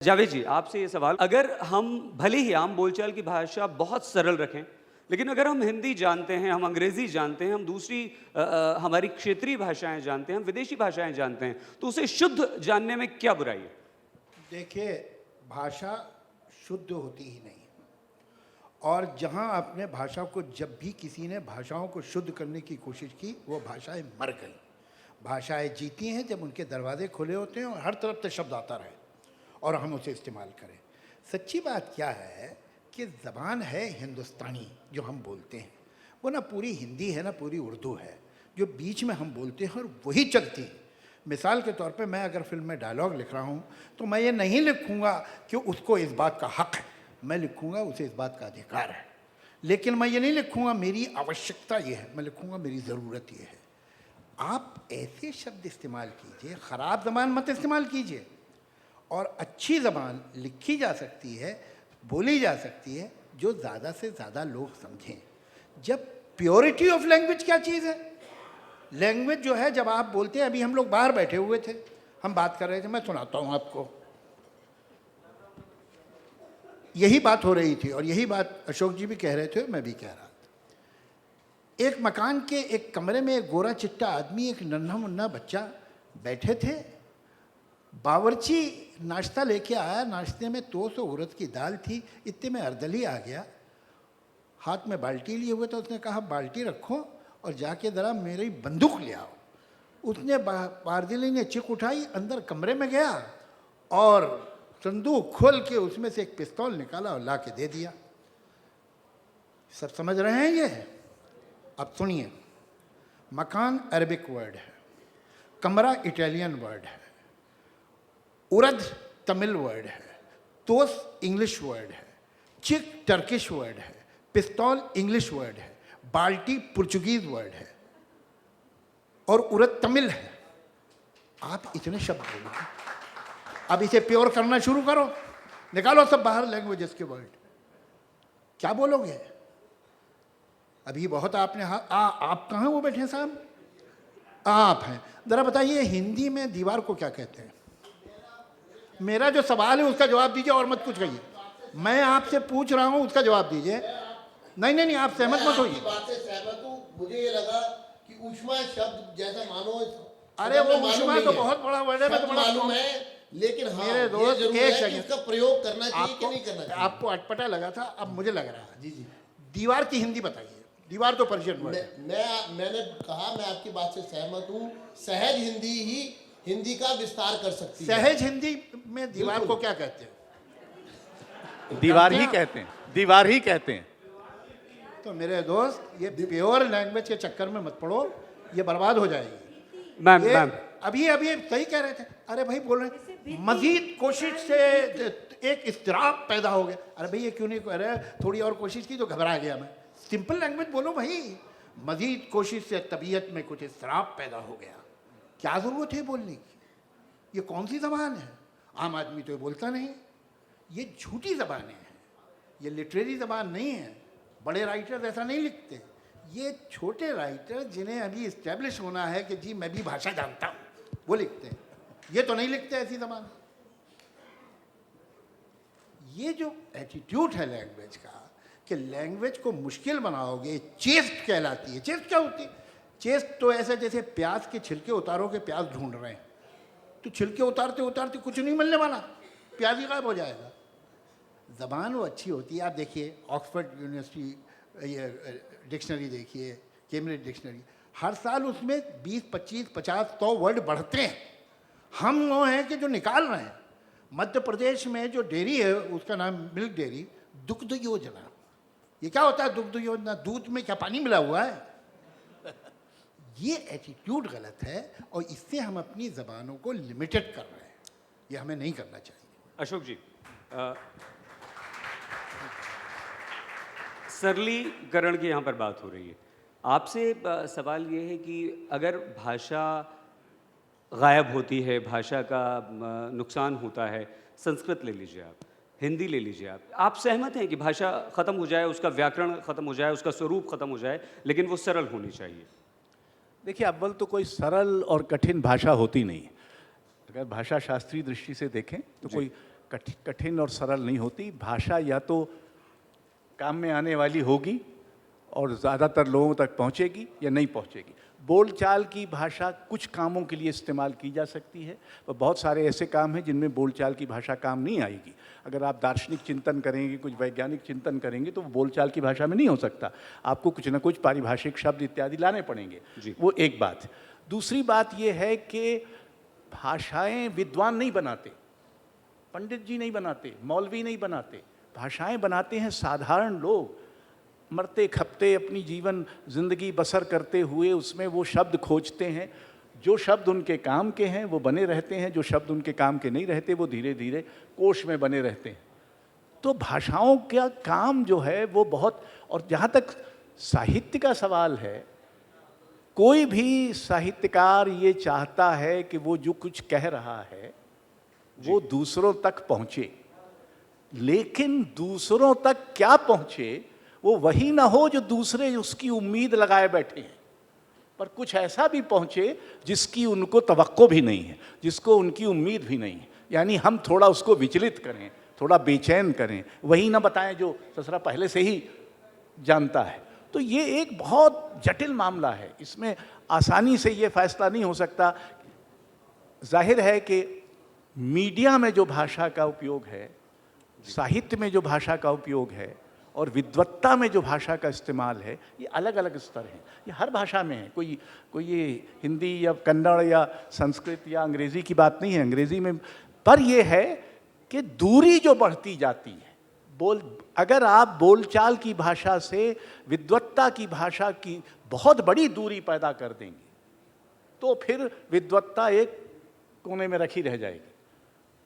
जावेद जी, आपसे ये सवाल, अगर हम भले ही आम बोलचाल की भाषा बहुत सरल रखें, लेकिन अगर हम हिंदी जानते हैं, हम अंग्रेज़ी जानते हैं, हम दूसरी हमारी क्षेत्रीय भाषाएं जानते हैं, हम विदेशी भाषाएं जानते हैं, तो उसे शुद्ध जानने में क्या बुराई है? देखिए, भाषा शुद्ध होती ही नहीं, और जहाँ अपने भाषा को, जब भी किसी ने भाषाओं को शुद्ध करने की कोशिश की, वो भाषाएं मर गई। भाषाएं जीती हैं जब उनके दरवाजे खुले होते हैं और हर तरफ से शब्द आता रहे और हम उसे इस्तेमाल करें। सच्ची बात क्या है कि ज़बान है हिंदुस्तानी जो हम बोलते हैं, वो ना पूरी हिंदी है ना पूरी उर्दू है, जो बीच में हम बोलते हैं और वही चलती है। मिसाल के तौर पे मैं अगर फिल्म में डायलॉग लिख रहा हूँ तो मैं ये नहीं लिखूँगा कि उसको इस बात का हक़ है, मैं लिखूँगा उसे इस बात का अधिकार है। लेकिन मैं ये नहीं लिखूँगा मेरी आवश्यकता ये है, मैं लिखूँगा मेरी ज़रूरत ये है। आप ऐसे शब्द इस्तेमाल कीजिए, ख़राब ज़बान मत इस्तेमाल कीजिए, और अच्छी ज़बान लिखी जा सकती है, बोली जा सकती है, जो ज़्यादा से ज़्यादा लोग समझें। जब प्योरिटी ऑफ लैंग्वेज क्या चीज़ है? लैंग्वेज जो है, जब आप बोलते हैं, अभी हम लोग बाहर बैठे हुए थे, हम बात कर रहे थे, मैं सुनाता हूँ आपको। यही बात हो रही थी और यही बात अशोक जी भी कह रहे थे, मैं भी कह रहा था। एक मकान के एक कमरे में एक गोरा चिट्टा आदमी, एक नन्हा मुन्ना बच्चा बैठे थे। बावर्ची नाश्ता लेके आया, नाश्ते में टोस्ट और उड़द की दाल थी। इतने में अर्दली आ गया, हाथ में बाल्टी लिए हुए, तो उसने कहा बाल्टी रखो और जाके ज़रा मेरी बंदूक ले आओ। उसने बारदिली ने चिक उठाई, अंदर कमरे में गया और संदूक खोल के उसमें से एक पिस्तौल निकाला और ला के दे दिया। सब समझ रहे हैं ये? अब सुनिए, मकान अरबिक वर्ड है, कमरा इटालियन वर्ड है, उड़द तमिल वर्ड है, तोस इंग्लिश वर्ड है, चिक टर्किश वर्ड है, पिस्तौल इंग्लिश वर्ड है, बाल्टी पुर्तगीज वर्ड है और उड़द तमिल है। आप इतने शब्द बोलोगे, अब इसे प्योर करना शुरू करो, निकालो सब बाहर लैंग्वेजेस के वर्ड, क्या बोलोगे? अभी बहुत आपने आप कहाँ वो बैठे हैं साहब? आप हैं, ज़रा बताइए हिंदी में दीवार को क्या कहते हैं? मेरा जो सवाल है उसका जवाब दीजिए और मत कुछ कहिए। मैं आपसे पूछ रहा हूँ, उसका जवाब दीजिए। नहीं नहीं नहीं, आप सहमत मत होइए। बात से सहमत हूँ। मुझे ये लगा कि ऊष्मा शब्द जैसा मानो, अरे वो ऊष्मा तो बहुत बड़ा वर्ड है, मैं तो मालूम है, लेकिन हाँ, मेरे दोस्त एक सेकंड, इसका प्रयोग करना चाहिए कि नहीं करना चाहिए? आपको अटपटा लगा था, अब मुझे लग रहा है। जी जी, दीवार की हिंदी बताइए। दीवार तो पर्शियन वर्ड है। मैंने कहा, मैं आपकी बात से सहमत हूँ। सहज हिंदी ही हिंदी का विस्तार कर सकती है। सहज हिंदी में दीवार को क्या कहते हैं? दीवार ही कहते हैं, दीवार ही कहते हैं। तो मेरे दोस्त, ये प्योर लैंग्वेज के चक्कर में मत पड़ो, ये बर्बाद हो जाएगी। मैम अभी अभी सही कह रहे थे, अरे भाई बोल रहे मजीद कोशिश से एक इस्तिराब पैदा हो गया। अरे भाई ये क्यों नहीं कह रहे, थोड़ी और कोशिश की तो घबरा गया मैं। सिंपल लैंग्वेज बोलो भाई, मजीद कोशिश से तबीयत में कुछ इस्तिराब पैदा हो गया, क्या ज़रूरत है बोलने की? ये कौन सी ज़बान है? आम आदमी तो ये बोलता नहीं। ये झूठी ज़बानें हैं, ये लिटरेरी ज़बान नहीं है। बड़े राइटर्स ऐसा नहीं लिखते, ये छोटे राइटर जिन्हें अभी इस्टेब्लिश होना है कि जी मैं भी भाषा जानता हूँ, वो लिखते हैं। ये तो नहीं लिखते ऐसी ज़बान। ये जो एटीट्यूड है लैंग्वेज का कि लैंग्वेज को मुश्किल बनाओगे, चेस्ट कहलाती है। चेस्ट क्या होती है? चेस्ट तो ऐसा जैसे प्याज के छिलके उतारो के प्याज ढूंढ रहे हैं, तो छिलके उतारते उतारते कुछ नहीं मिलने वाला, प्याज ही गायब हो जाएगा। ज़बान वो अच्छी होती है। आप देखिए ऑक्सफोर्ड यूनिवर्सिटी ये डिक्शनरी देखिए, कैम्ब्रिज डिक्शनरी, हर साल उसमें 20, 25, 50, 100 वर्ड बढ़ते हैं। हम वो हैं कि जो निकाल रहे हैं। मध्य प्रदेश में जो डेयरी है उसका नाम मिल्क डेयरी, दुग्ध योजना। ये क्या होता है दुग्ध योजना? दूध में क्या पानी मिला हुआ है? ये एटीट्यूड गलत है और इससे हम अपनी ज़बानों को लिमिटेड कर रहे हैं। ये हमें नहीं करना चाहिए। अशोक जी, सरलीकरण की यहाँ पर बात हो रही है। आपसे सवाल ये है कि अगर भाषा गायब होती है, भाषा का नुकसान होता है, संस्कृत ले लीजिए आप, हिंदी ले लीजिए आप सहमत हैं कि भाषा ख़त्म हो जाए, उसका व्याकरण ख़त्म हो जाए, उसका स्वरूप ख़त्म हो जाए, लेकिन वो सरल होनी चाहिए? देखिए, अव्वल तो कोई सरल और कठिन भाषा होती नहीं। अगर भाषा शास्त्रीय दृष्टि से देखें तो कोई कठिन और सरल नहीं होती। भाषा या तो काम में आने वाली होगी और ज़्यादातर लोगों तक पहुंचेगी या नहीं पहुंचेगी। बोलचाल की भाषा कुछ कामों के लिए इस्तेमाल की जा सकती है, पर बहुत सारे ऐसे काम हैं जिनमें बोलचाल की भाषा काम नहीं आएगी। अगर आप दार्शनिक चिंतन करेंगे, कुछ वैज्ञानिक चिंतन करेंगे, तो वो बोलचाल की भाषा में नहीं हो सकता। आपको कुछ ना कुछ पारिभाषिक शब्द इत्यादि लाने पड़ेंगे। वो एक बात है। दूसरी बात ये है कि भाषाएं विद्वान नहीं बनाते, पंडित जी नहीं बनाते, मौलवी नहीं बनाते। भाषाएं बनाते हैं साधारण लोग, मरते खपते अपनी जीवन जिंदगी बसर करते हुए उसमें वो शब्द खोजते हैं। जो शब्द उनके काम के हैं वो बने रहते हैं, जो शब्द उनके काम के नहीं रहते वो धीरे धीरे कोश में बने रहते हैं। तो भाषाओं का काम जो है वो बहुत, और जहाँ तक साहित्य का सवाल है, कोई भी साहित्यकार ये चाहता है कि वो जो कुछ कह रहा है वो दूसरों तक पहुँचे, लेकिन दूसरों तक क्या पहुँचे वो वही ना हो जो दूसरे उसकी उम्मीद लगाए बैठे हैं, पर कुछ ऐसा भी पहुँचे जिसकी उनको तवक्को भी नहीं है, जिसको उनकी उम्मीद भी नहीं है। यानी हम थोड़ा उसको विचलित करें, थोड़ा बेचैन करें, वही ना बताएं जो ससुरा पहले से ही जानता है। तो ये एक बहुत जटिल मामला है, इसमें आसानी से ये फैसला नहीं हो सकता। जाहिर है कि मीडिया में जो भाषा का उपयोग है, साहित्य में जो भाषा का उपयोग है और विद्वत्ता में जो भाषा का इस्तेमाल है, ये अलग अलग स्तर हैं। ये हर भाषा में है। कोई ये हिंदी या कन्नड़ या संस्कृत या अंग्रेज़ी की बात नहीं है। अंग्रेज़ी में पर ये है कि दूरी जो बढ़ती जाती है, अगर आप बोलचाल की भाषा से विद्वत्ता की भाषा की बहुत बड़ी दूरी पैदा कर देंगे तो फिर विद्वत्ता एक कोने में रखी रह जाएगी।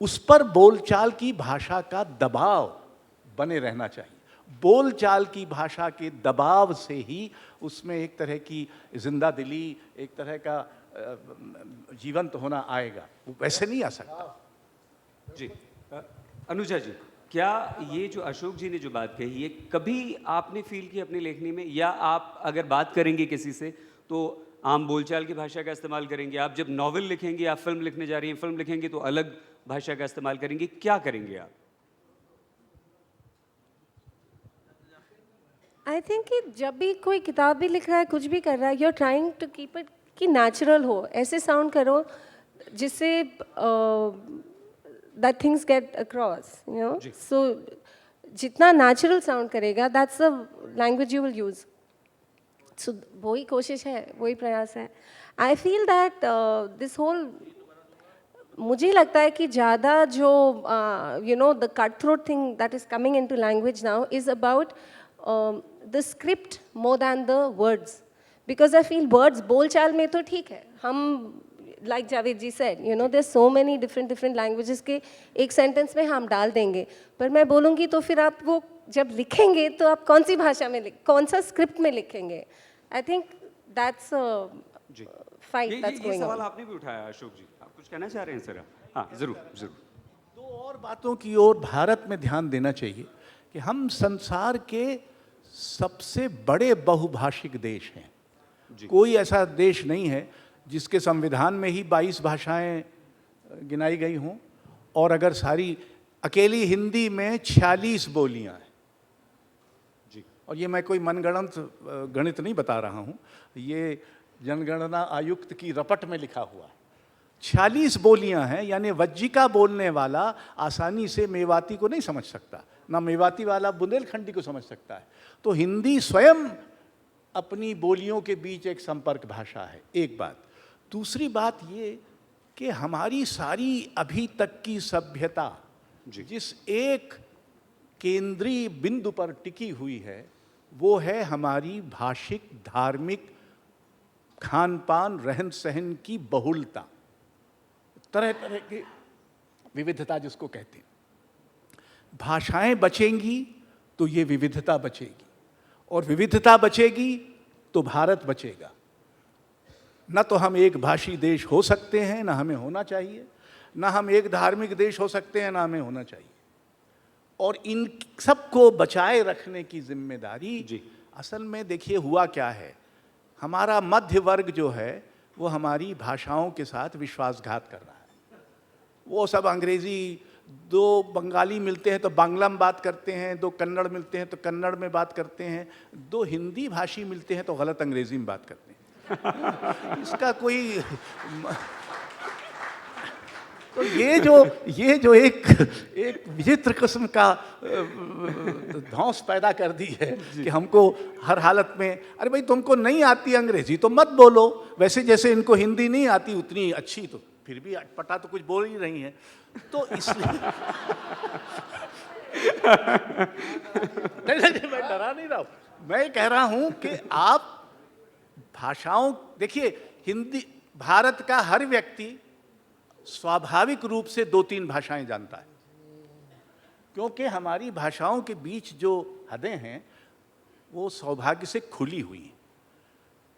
उस पर बोलचाल की भाषा का दबाव बने रहना चाहिए। बोलचाल की भाषा के दबाव से ही उसमें एक तरह की जिंदा दिली, एक तरह का जीवंत होना आएगा। वो वैसे नहीं आ सकता। जी अनुजा जी, क्या ये जो अशोक जी ने जो बात कही है, कभी आपने फील की अपनी लेखनी में, या आप अगर बात करेंगे किसी से तो आम बोलचाल की भाषा का इस्तेमाल करेंगे? आप जब नॉवेल लिखेंगे, आप फिल्म लिखने जा रही हैं, फिल्म लिखेंगे तो अलग भाषा का इस्तेमाल करेंगे, क्या करेंगे आप? आई थिंक कि जब भी कोई किताब भी लिख रहा है, कुछ भी कर रहा है, you are trying to keep it कि नेचुरल हो, ऐसे साउंड करो जिससे that things get across, you know. So जितना नेचुरल साउंड करेगा, that's the language you will use. So वही कोशिश है, वही प्रयास है। I feel that this whole, मुझे लगता है कि ज़्यादा जो you know the cut throat thing that is coming in to language now is about the script more than the words, because I feel words बोलचाल में तो ठीक है, हम like Javed ji said, you know, there's so many different languages के एक sentence में हम डाल देंगे, पर मैं बोलूँगी तो फिर आप वो जब लिखेंगे तो आप कौन सी भाषा में कौन सा स्क्रिप्ट में लिखेंगे? I think that's a fight that's going on. ये सवाल आपने भी उठाया अशोक जी, आप कुछ कहना चाह रहे हैं सर? हाँ जरूर। दो और बातों की ओर भारत में ध्यान देना चाहिए कि हम संसार के सबसे बड़े बहुभाषिक देश हैं। कोई ऐसा देश नहीं है जिसके संविधान में ही 22 भाषाएं गिनाई गई हों, और अगर सारी अकेली हिंदी में 46 बोलियां हैं जी। और ये मैं कोई मनगढ़ंत गणित नहीं बता रहा हूँ, ये जनगणना आयुक्त की रपट में लिखा हुआ है। 46 बोलियां हैं, यानी वज्जिका बोलने वाला आसानी से मेवाती को नहीं समझ सकता, ना मेवाती वाला बुंदेलखंडी को समझ सकता है। तो हिंदी स्वयं अपनी बोलियों के बीच एक संपर्क भाषा है, एक बात। दूसरी बात ये कि हमारी सारी अभी तक की सभ्यता जिस एक केंद्रीय बिंदु पर टिकी हुई है, वो है हमारी भाषिक, धार्मिक, खान पान, रहन सहन की बहुलता, तरह तरह की विविधता जिसको कहते हैं। भाषाएं बचेंगी तो ये विविधता बचेगी, और विविधता बचेगी तो भारत बचेगा। न तो हम एक भाषी देश हो सकते हैं, ना हमें होना चाहिए, ना हम एक धार्मिक देश हो सकते हैं, ना हमें होना चाहिए। और इन सबको बचाए रखने की जिम्मेदारी असल में देखिए हुआ क्या है, हमारा मध्य वर्ग जो है वो हमारी भाषाओं के साथ विश्वासघात कर रहा है। वो सब अंग्रेजी दो बंगाली मिलते हैं तो बांग्ला में बात करते हैं, दो कन्नड़ मिलते हैं तो कन्नड़ में बात करते हैं, दो हिंदी भाषी मिलते हैं तो गलत अंग्रेजी में बात करते हैं। इसका कोई तो ये जो एक विचित्र किस्म का धौंस पैदा कर दी है कि हमको हर हालत में, अरे भाई तुमको नहीं आती अंग्रेजी तो मत बोलो, वैसे जैसे इनको हिंदी नहीं आती उतनी अच्छी, तो फिर भी अटपटा तो कुछ बोल ही रही हैं, तो इसलिए नहीं, मैं डरा नहीं रहा हूं, मैं कह रहा हूं कि आप भाषाओं, देखिए हिंदी, भारत का हर व्यक्ति स्वाभाविक रूप से 2-3 भाषाएं जानता है, क्योंकि हमारी भाषाओं के बीच जो हदें हैं वो सौभाग्य से खुली हुई हैं।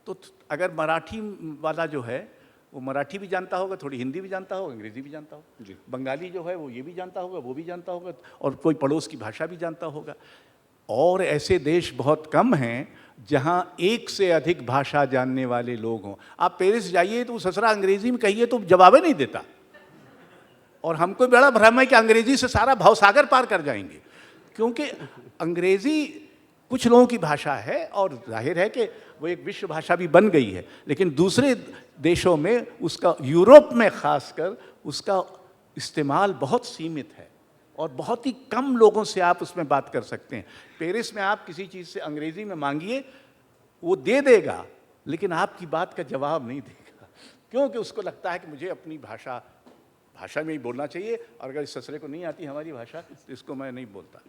तो अगर मराठी वाला जो है वो मराठी भी जानता होगा, थोड़ी हिंदी भी जानता होगा, अंग्रेजी भी जानता होगा, बंगाली जो है वो ये भी जानता होगा, वो भी जानता होगा, और कोई पड़ोस की भाषा भी जानता होगा। और ऐसे देश बहुत कम हैं जहाँ एक से अधिक भाषा जानने वाले लोग हों। आप पेरिस जाइए तो ससुरा अंग्रेजी में कहिए तो जवाब नहीं देता, और हमको बड़ा भ्रम है कि अंग्रेजी से सारा भवसागर पार कर जाएंगे, क्योंकि अंग्रेजी कुछ लोगों की भाषा है और जाहिर है कि वो एक विश्व भाषा भी बन गई है, लेकिन दूसरे देशों में उसका, यूरोप में खासकर उसका इस्तेमाल बहुत सीमित है और बहुत ही कम लोगों से आप उसमें बात कर सकते हैं। पेरिस में आप किसी चीज़ से अंग्रेजी में मांगिए, वो दे देगा, लेकिन आपकी बात का जवाब नहीं देगा, क्योंकि उसको लगता है कि मुझे अपनी भाषा में ही बोलना चाहिए, और अगर इस ससुरे को नहीं आती हमारी भाषा तो इसको मैं नहीं बोलता।